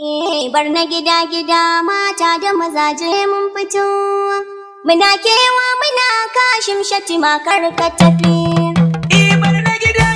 Bar na gida mata da mazaje mun fito. Muna kewa muna kashin shatima kar ka tafi. Bar na gida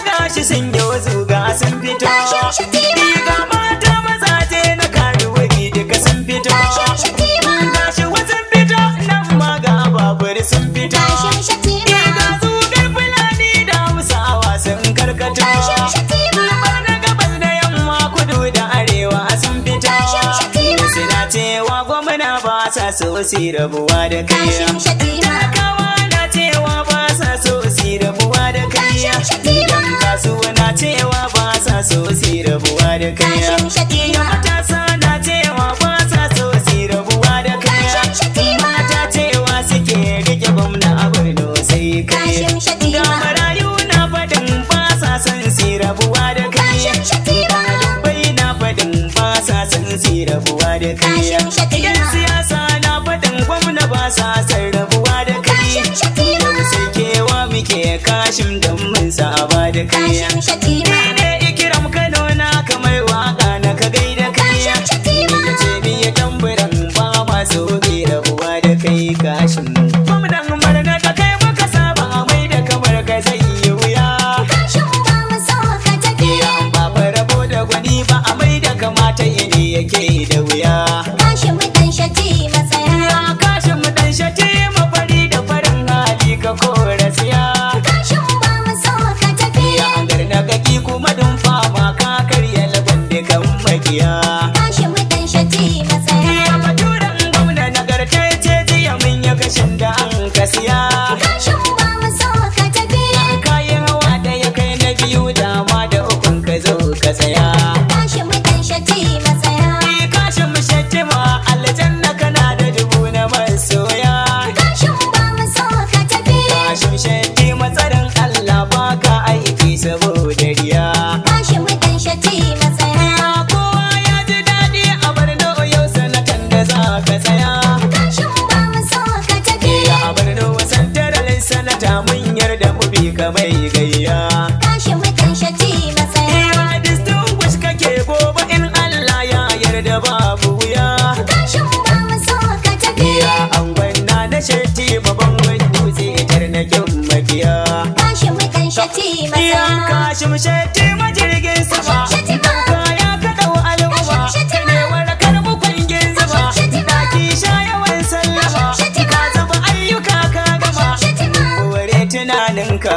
gashi sun yi zuga sun fito. Kashin shatima. Ga mata mazaje na karuwari duka sun fito. Kashin shatima. Gashi wasan fito nan ma ga babur sun fito. Kashin shatima. Ga zugar fulani da Hausawa sun karkato. Kashin shatima. Bar na gabas da yamma kudu da arewa sun fito. Kashin shatima. Suna cewa gwamna ba sa so su rabuwa da kai. Kashin shatima. Talakawa na cewa ba sa so su rabuwa da kai. Kashin shatima. Yan kasuwa na cewa ba sa so su rabuwa da kai. Kashin shatima. Matasa na cewa ba sa so su rabuwa da kai. Kashin shatima. Mata cewa suke rike gwamna a Borno sai kai. Kashin shatima. Ga marayu na faɗin ba sa son su rabuwa da kai. Kashin shatima. Bai na faɗin ba sa son su rabuwa da kai. Kashin shatima. Yan siyasa na faɗin gwamna ba sa son rabuwa da kai. Kashin shatima. Sai kewa muke kashin don mun saba da kai. Kashin shatima. Ne ikiram Kano na kamar waka na ka gaida kai. Kashin shatima. Ka ce miya tamburan ba ma so ke rabuwa da kai kashin. Gwamnan murna da kai muka saba mai da kamar ka zai yi wuya. Kashin ba mu so ka tafi. Ba fa rabo da gwani ba a mai da kamata yini yake da wuya. Kashin mu dan shatima tsaya. Kashin mu dan shati mafari da farin hali ka kora siya. Kashin ba mu so ka tafi. Gar na gaki kuma dun fama ka karya laban da kan makiya. Kashin mu dan shatima tsaya. Baturan gwamna nagartacce jiya mun yi kashin da an kasiya. Kashin ba mu so ka tafi. Kayan hawa da ya kai na biyu dama da ukun ka zo ka tsaya. Kashin mu dan shatima tsaya. Kashin mu shattima aljanna kana da dubu na masoya. Kashin ba mu so ka tafi. Kashin shattima tsarin Allah baka aiki saboda riya. Kashin mu dan shatima tsaya. Kowa ya ji daɗi a Borno yau sanatan da za ka tsaya. Kashin ba mu so ka tafi. A Borno santaralin sanata mun yarda mu bi ka mai gayya. Kashin mu dan shatima tsaya. Distinguish kake gobe in Allah ya yarda babu wuya. Kashin ba mu so ka tafi. An gwanna na shatti babban wani dutse tar na kyan makiya. Kashin mu dan shatima Iya tsaya. kashin shatti majirgin sama. Shatima. Kaya ka dau al'umma. Shatima. Ne warakar mu kwangin zuba. Shatima. Daki sha yawan sallama. Shatima. Ka zuba ayyuka ka gama. Shatima. More tunaninka.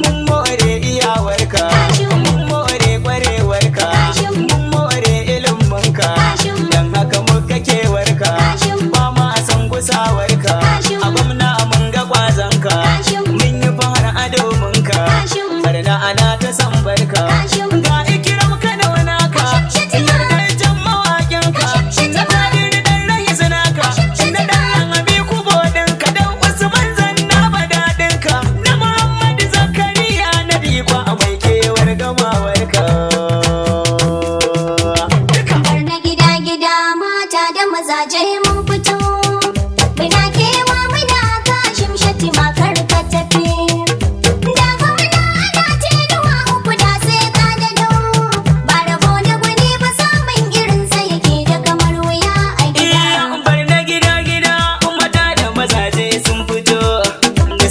Mun more iyawarka. Mun more kwarewarka. Mun more iliminka. Dan haka muka kewarka. Ba ma san gusawarka. A gwamna mun ga kwazanka. Mun yi fahar ado munka. Barna ana ta san barka. Ga ikiram Kano naka. Yardajen mawaƙinka. Na Kadiri dan Rais naka. Na dan Abi Kubo ɗinka. Dan Usman Zanna badaɗinka. Na Muhammad Zakariya na Dikwa mai kewar gamawarka. Bar na gida mata da mazaje mun fito. Muna kewa muna kashin shatima kar ka tafi. Da gwamna ana tenuwa uku da sai ka dado. Ba rabo da gwani ba samun irin sa yake da kamar wuya a gida. Bar na gida mata da mazaje sun fito.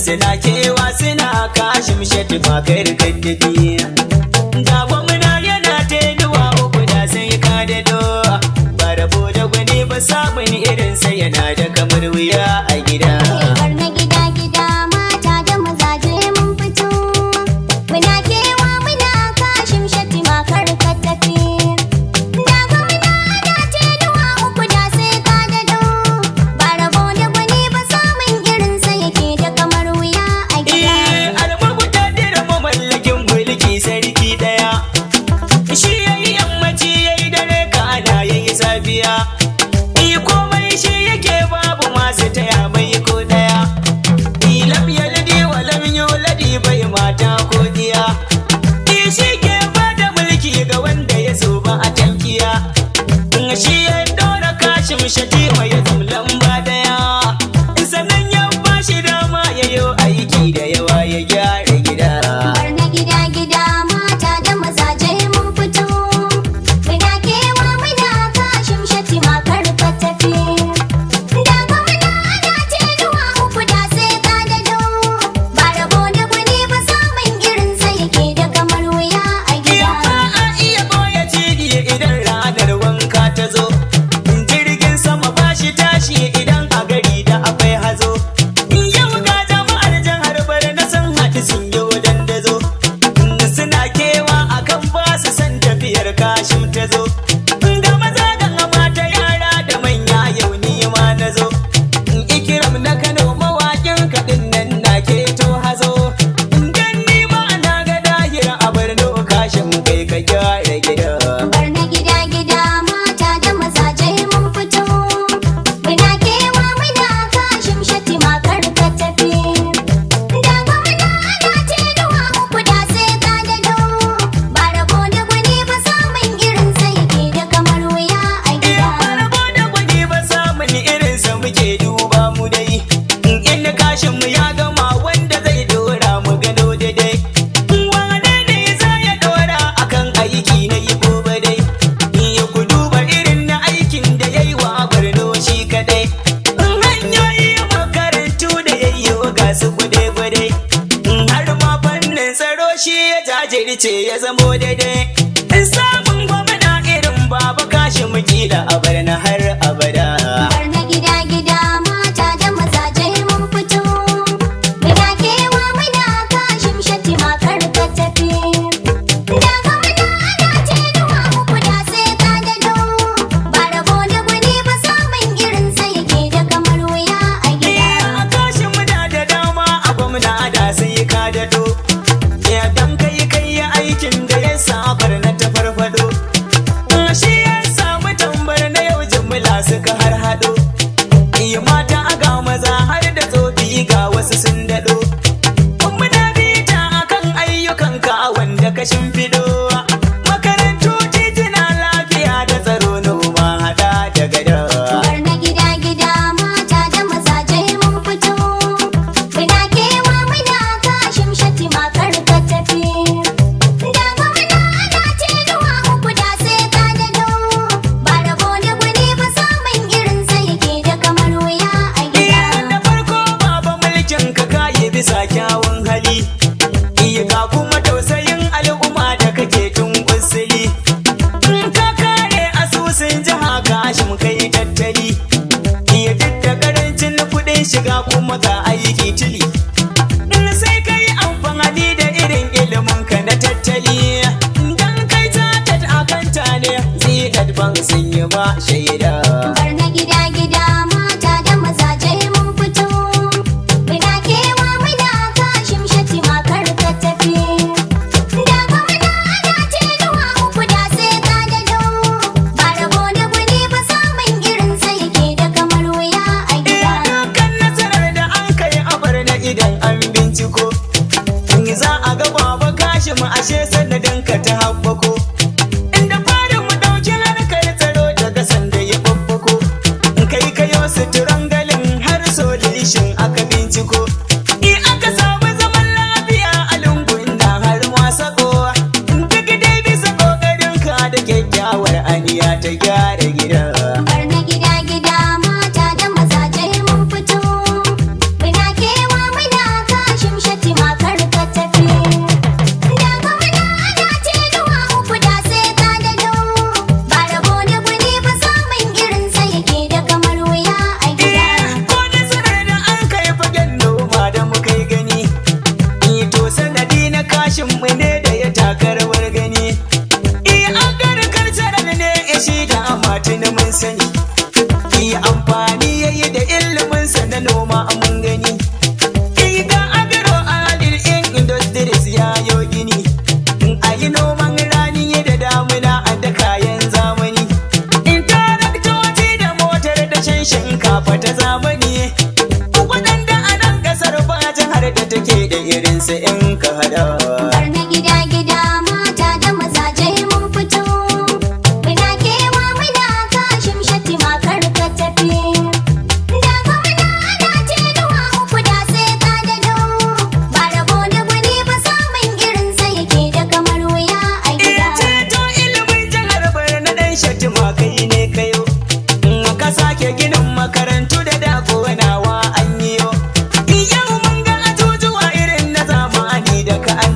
Suna kewa suna kashin shatima kar ka tafi. Da gwamna yana tenuwa uku da sai ka dado. Ba rabo da gwani ba samun irin sa yana da kamar wuya a gida. Bar na gida mata da mazaje mun fito. Muna kewa muna kashin shatima kar ka tafi. Da gwamna ana tenuwa uku da sai ka dado. Ba rabo da gwani ba samun irin sa yake da kamar wuya a gida. Almabuta dira mamallakin mulki sarki daya. Shi yayi yammaci yayi dare ka ana yayi safiya. Komai shi yake babu masu taya mai ko daya. Lam yaldi wa lam yuladi bai mata ko diya. Shi ke bada mulki ga wanda ya so ba a tankiya. Shi ya dora kashin shati mai zumlan ba daya. Sannan ya bashi dama yayo aiki da yawa ya gyara gida. Bar na gida mata da mazaje mun fito. Muna kewa muna zarce ya zamo daidai. In samun gwamna irin baba kashi muki da abar na har abada. Barna gida gida mata da mazaje mun fito. Muna kewa muna kashin shatima kar ka tafi. Da gwamna ana tenuwa muku da sai ka dado. Ba rabo da gwani ba samun irin sai yake da kamar wuya a gida. A kashi muna da dama a gwamna da sai ka dado. Ya dan kai aikin da ya sa barna ta farfado. Shi ya samu tambar na yau jimla suka har hado. Iya mata aga maza har da tsofi ga wasu sun dado. Muna bita akan ayyukan ka wanda ka shimfido. Makarantu titina lafiya da tsaro noma hada da gada. Barna gida gida mata da mazaje mun fito. Muna kewa muna kashin shatima kar ka tafi. Da gwamna ana tenuwa muku da sai ka dado. Ba rabo da gwani ba samun irin sai yake da kamar wuya a gida. Da farko baba mulkin ka kayi bisa kyawun hali. Iya ga kuma tausayin al'umma da kake tun kusili. Ka kare asusun jiha kashin kai tattali. Iya duk da karancin kuɗin shiga kuma ga aiki tili. Sai kai amfani da irin ilimin ka na tattali. Dan kai ta akanta ne zai ban sun yi ba shaida. Barna gida gida mata da mazaje mun fito. Muna kewa muna kashin shatima kar ka tafi. Da gwamna ana tenuwa muku da sai ka dado. Ba rabo da gwani ba samun irin sai yake da kamar wuya a gida. Dukkan nasarar da an kai a barna idan an binciko. Za a ga baba kashi mu ashe sanadin ka ta haɓako. Inda farin mu ɗauki harkar tsaro daga sanda ya babbako. Kai kayo suturan galin har solishin aka binciko. Aka samu zaman lafiya a lungun da har masako. Duk dai bisa ƙoƙarin ka da kyakkyawar aniya ta gyara gida. Barna gida gida mata da mazaje mun fito. Muna kewa muna kashin shatima kar ka tafi. Da gwamna ana tenuwa muku da sai ka dado. Ba rabo da gwani ba samun irin sai yake da kamar wuya a gida. Ko nasarar da an kai fagen noma da muka yi gani. To sanadi na kashin mu ne da ya taka rawar gani. An garkar sarar ne shi da amati na mun sani. Amfani yayi da iliminsa na noma mun gani. Ga agro adil in industries ya yo gini. A yi noman rani da damuna da kayan zamani. Taraktoci da motar da shan shinkafa ta zamani. Waɗanda a nan ƙasar ba jihar da take da irinsu in ka hada. Barna gida gida mata da mazaje mun fito. Muna kewa muna kashin shatima kar ka tafi. Da gwamna ana tenuwa muku da sai ka dado. Ba rabo da gwani ba samun irin sai yake da kamar wuya a gida. Ceto ilimin jihar Barna ɗan shatima kai ne kayo. Ka sake ginin makarantu da dakonawa an yi yo. Yau mun ga ajujuwa irin na zamani da ka an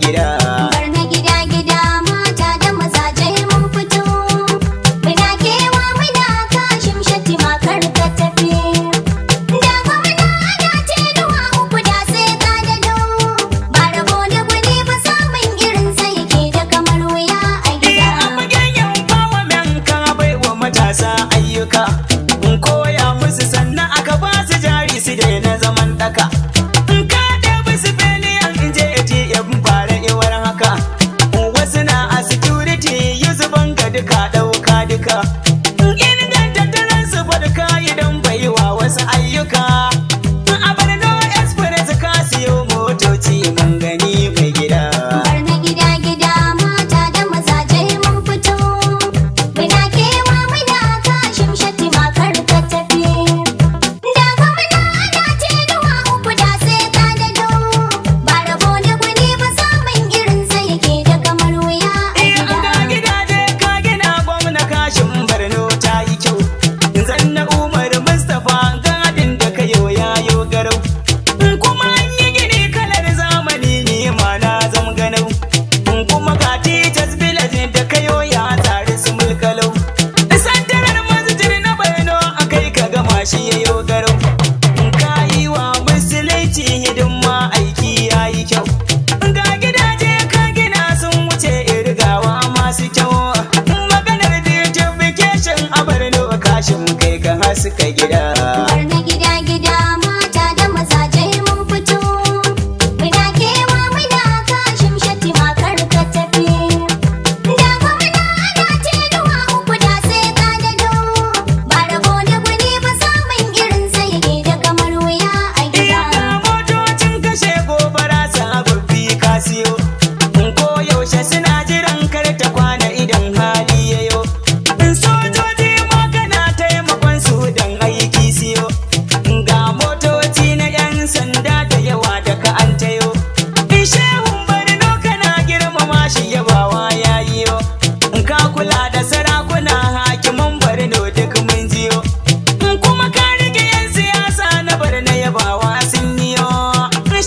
gida. Bar na gida gida mata da mazaje mun fito. Muna kewa muna kashin shatti makar ka tafi. Da gwamna ana tenuwa uku da sai ka dado. Ba rabo da gwani ba samun irin sai ke da kamar wuya a gida. A fagen yan bawa men ka bai wa matasa ayyuka. In koya musu sannan aka ba su jari su daina zaman daka. In ka ɗebi su feliyan in je ATM fara iwar haka. Wasu na a security yi zuban ga duka ɗauka duka. Inganta taron su barka idan bai wa wasu ayyuka. A Borno Express ka siyo motoci mun gani mai gida. Bar na gida gida mata da mazaje mun fito. Muna kewa muna kashin shatti makar ka tafi. Da gwamna ana tenuwa uku da sai ka dado. Ba rabo da gwani ba samun irin sai ke da kamar wuya a Ga gida. gidaje ka gina gwamna kashin Borno ta yi kyau. Zanna Umar Mustapha gadin da ka yayo garau. Kuma an yi gini kalar zamani ne ma na zam ganau. Kuma ga titas village da ka ya tare su mulkalau. Santarar masjid na Borno akai ka gama shi yayo garau. Ka yi wa musulunci hidima aiki ya yi kyau. Ga gidaje ka gina sun wuce irgawa masu kyau. Maganar beautification a Borno kashin kai ka haska gida. Bar na gida gida mata da mazaje mun fito. Muna kewa muna kashin shatti makar ka tafi. Da gwamna ana tenuwa uku da sai ka dado. Ba rabo da gwani ba samun irin sai ke da kamar wuya a Iya gida. motocin kashe gobara sababbi ka siyo. Ko yaushe suna jiran kar ta kwana idan hali yayo. Sojoji ma kana taimakon su dan aiki siyo. Ga motoci na 'yan sanda da yawa da ka an tayo. Shehun Borno kana girmama shi yabawa yayiyo. Ka kula da sarakuna hakiman Borno duk mun jiyo. Kuma ka rike 'yan siyasa na Borno yabawa sun yiyo.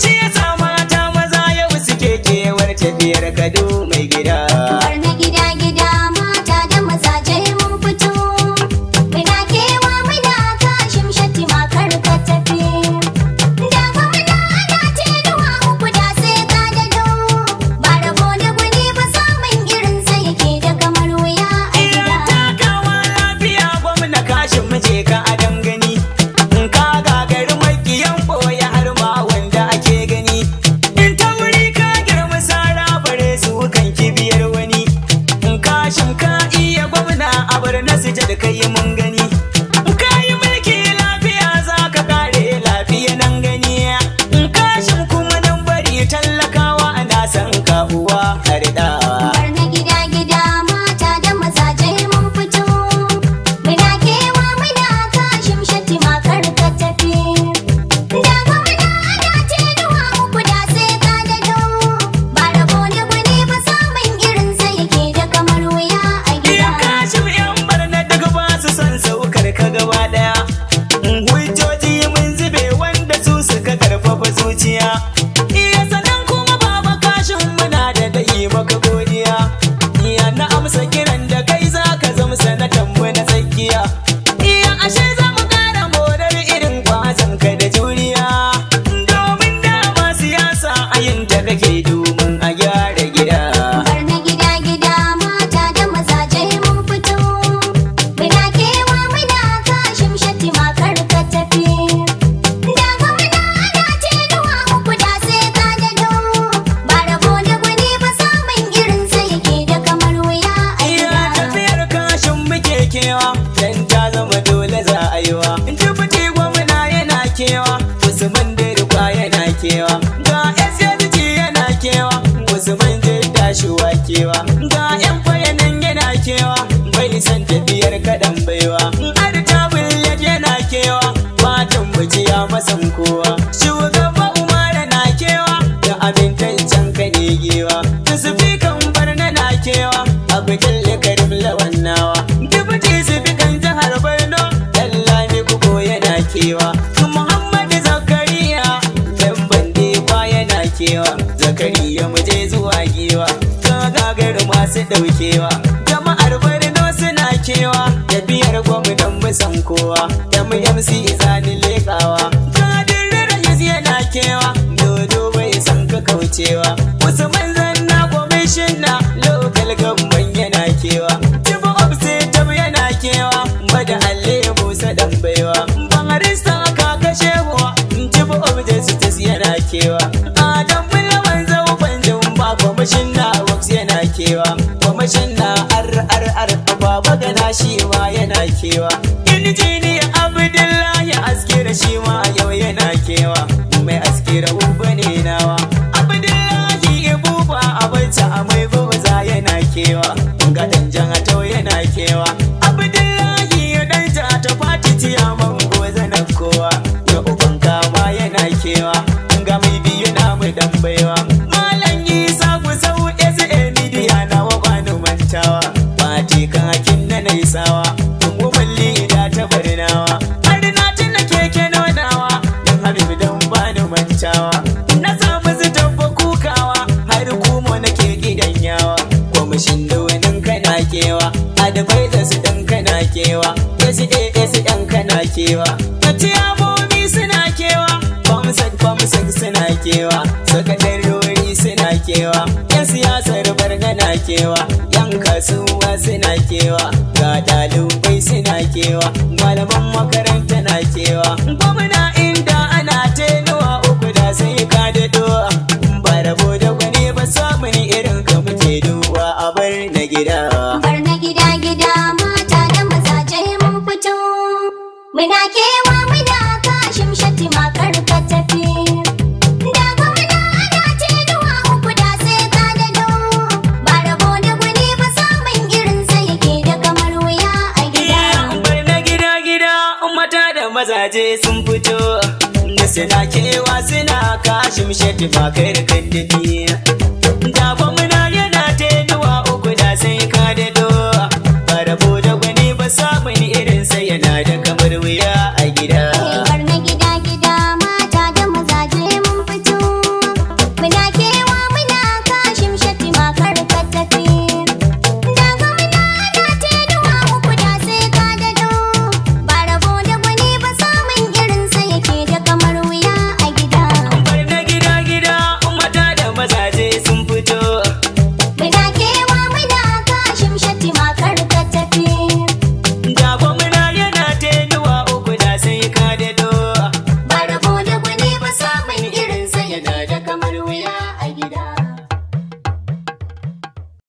Shi yasa mata maza yau suke kewar tafiyar Kado mai gida. Bar na gida gida mata da mazaje mun fito. Muna kewa muna kashin shatti makar ka tafi. Da gwamna ana tenuwa uku da sai ka dado. Ba rabo da gwani ba samun irin sai ke da kamar wuya a Iya gida. takawa lafiya gwamna kashin mace ka adam gani. Ka gagari makiyan boye har ma wanda ake gani. In ta wuri ka girma sara bare su kan kibiyar wani. Kashin ka iya gwamna a Borno su da kai mun gani. Ka yi mulki lafiya za ka kare lafiya nan gani. Kashin kuma nan bari tallakawa ana san ka uwa har da. Bar na gida gida mata da mazaje mun fito. Muna kewa muna kashin shatti makar ka tafi. Da gwamna ana tenuwa uku da sai ka dado. Ba rabo da gwani ba samun irin sai ke da kamar wuya a Iya gida. kashin 'yan Borno daga ba su son saukar ka gaba daya. Hujjoji mun zube wanda su suka karfafa zuciya. Iya sannan kuma baba kashin muna da dai maka godiya. Iya na amsa kiran da kai za ka zama sanatan mu na tsakiya. Iya ashe za mu kara morar irin kwazon ka da juriya. Domin dama siyasa a yin ta kake domin a gyara gida. Bar na gida gida mata da mazaje mun fito. Muna kewa muna kashin shatti makar ka tafi. Da gwamna ana tenuwa uku da sai ka dado. Ba rabo da gwani ba samun irin sai ke da kamar wuya a Iya gida. tafiyar kashin muke kewa dan ta zama dole za a yi wa. Jibuti gwamna yana kewa, Usman Dirkwa yana kewa. Ga SSG yana kewa, Usman Jiddashuwa kewa. Ga 'yan fayanan yana kewa, bai san tafiyar kaɗan baiwa. Arta Bullet yana kewa, fatan muciya masan kowa. Shugaba Umar na kewa, da abin tancan ka ne gewa. Sifikan Borno na kewa, Abdul Karim Lawannawa. Dubuti sifikan jihar Borno, Dallami Kuko yana kewa. Muhammad Zakariya, dan bande kwa yana kewa. Zakariya mu je zuwa daukewa. Jama'ar Borno suna kewa, tafiyar gwamnan musan kowa. MMC zani lekawa, Kadir Rais yana kewa, dodo bai san ka kaucewa. Usman Zanna kwamishina, local government yana kewa. Chief of State yana kewa, Bada Alle Musa dan baiwa. Bangarista kaka shewa, Chief of Justice yana kewa. Adam Bulawan Zauban Jumba kwamishina Works yana kewa. Kwamishina RRR Baba Gana shi ma yana kewa. Injiniya Abdullahi Askira shi ma yau yana kewa. Mai Askira uba ne nawa. Abdullahi Ibuba Abacha mai goza yana kewa. Gadan Jangatau yana kewa. Abdullahi dan ta fati ciyaman goza na kowa. Ga uban kama yana kewa. Ga mai biyu na mu dan baiwa. Malam Isa Gusau SA Media na wa bani mantawa. Fati kakin na naisawa. Umuman lida ta barnawa. Har na tuna keke nonawa. Dan Habib dan bani mantawa. Na samu zitabba kukawa. Har kuma nake gidan yawa. Kwamishin da wani kana kewa. Adabai da su dan kana kewa. SAS dan kana kewa. Ciyamomi suna kewa. Famsak suna kewa. Sakatarori suna kewa. Yan siyasar bargana kewa. Yan kasuwa suna kewa. Ga ɗalibai suna kewa. Malaman makaranta na kewa. Gwamna inda ana tenuwa uku da sai ka daɗo. Ba rabo da gwani ba samun irin ka muke duba a bar na gida. Bar na gida gida mata da mazaje mun fito. Muna kewa muna kashin shatti makar ka tafi. Da gwamna ana tenuwa uku da sai ka daɗo. Ba rabo da gwani ba samun irin sa yake da kamar wuya a gida. Bar na gida gida mata da mazaje sun fito. Da suna kewa suna kashin shatti makar ka tafi.